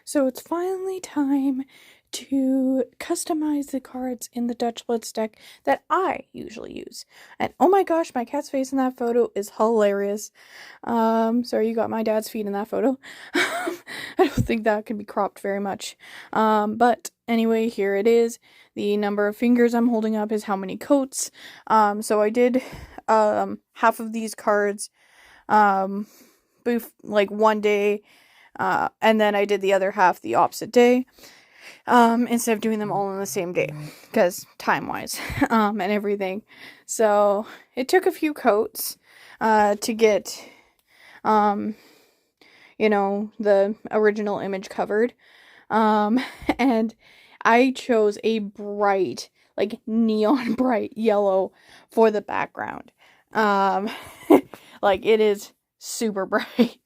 So it's finally time to customize the cards in the Dutch Blitz deck that I usually use. And oh my gosh, my cat's face in that photo is hilarious. Sorry you got my dad's feet in that photo. I don't think that can be cropped very much. But anyway, here it is. The number of fingers I'm holding up is how many coats. So I did half of these cards like one day, and then I did the other half the opposite day, instead of doing them all on the same day, because time-wise, and everything. So, it took a few coats, to get, the original image covered, and I chose a bright, like, neon bright yellow for the background. Like, it is super bright.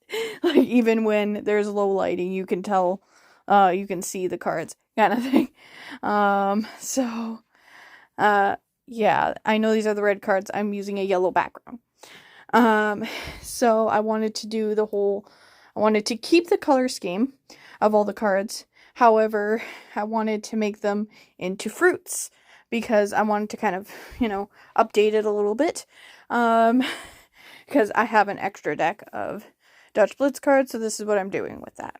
Like, even when there's low lighting, you can tell, you can see the cards, kind of thing. Yeah, I know these are the red cards. I'm using a yellow background. So I wanted to I wanted to keep the color scheme of all the cards. However, I wanted to make them into fruits, because I wanted to kind of, update it a little bit. Because I have an extra deck of Dutch Blitz cards, so this is what I'm doing with that.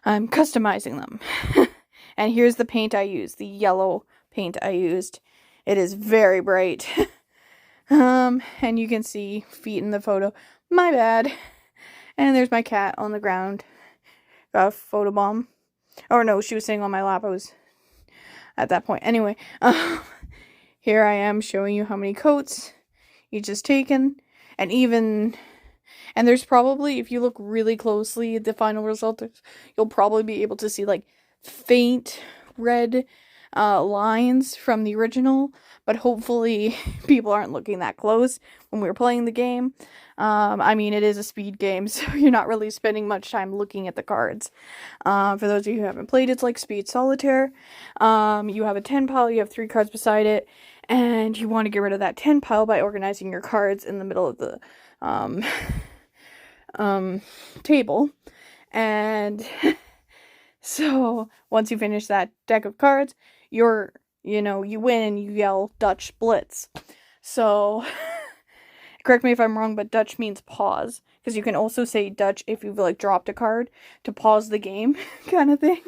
I'm customizing them. And here's the paint I used, the yellow paint I used. It is very bright. And you can see feet in the photo. My bad. And there's my cat on the ground. Got a photo bomb. Or no, she was sitting on my lap. I was at that point. Anyway, here I am showing you how many coats each is taken. And there's probably, if you look really closely at the final result, you'll probably be able to see, like, faint red lines from the original, but hopefully people aren't looking that close when we were playing the game. I mean, it is a speed game, so you're not really spending much time looking at the cards. For those of you who haven't played, it's like Speed Solitaire. You have a 10 pile, you have 3 cards beside it, and you want to get rid of that 10 pile by organizing your cards in the middle of the table. And so once you finish that deck of cards, you win and you yell Dutch Blitz. So correct me if I'm wrong, but Dutch means pause, because you can also say Dutch if you've, like, dropped a card to pause the game, kind of thing.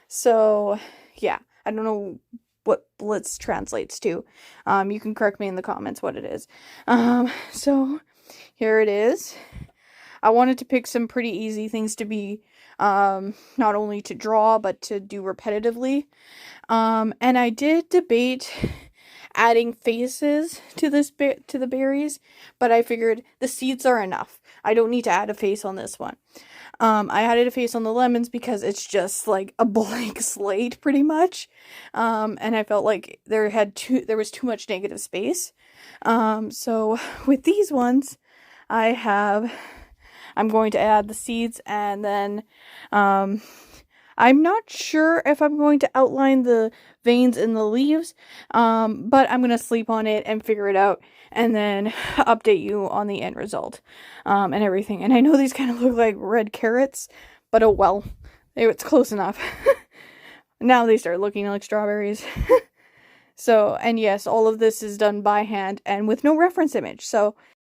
So yeah, I don't know what Blitz translates to. You can correct me in the comments what it is. So here it is. I wanted to pick some pretty easy things to be, not only to draw, but to do repetitively. And I did debate adding faces to the berries, but I figured the seeds are enough. I don't need to add a face on this one. I added a face on the lemons because it's just like a blank slate, pretty much. And I felt like there was too much negative space. So with these ones, I'm going to add the seeds, and then, I'm not sure if I'm going to outline the veins in the leaves, but I'm going to sleep on it and figure it out, and then update you on the end result, and everything. And I know these kind of look like red carrots, but oh well, it's close enough. Now they start looking like strawberries. So, and yes, all of this is done by hand and with no reference image, so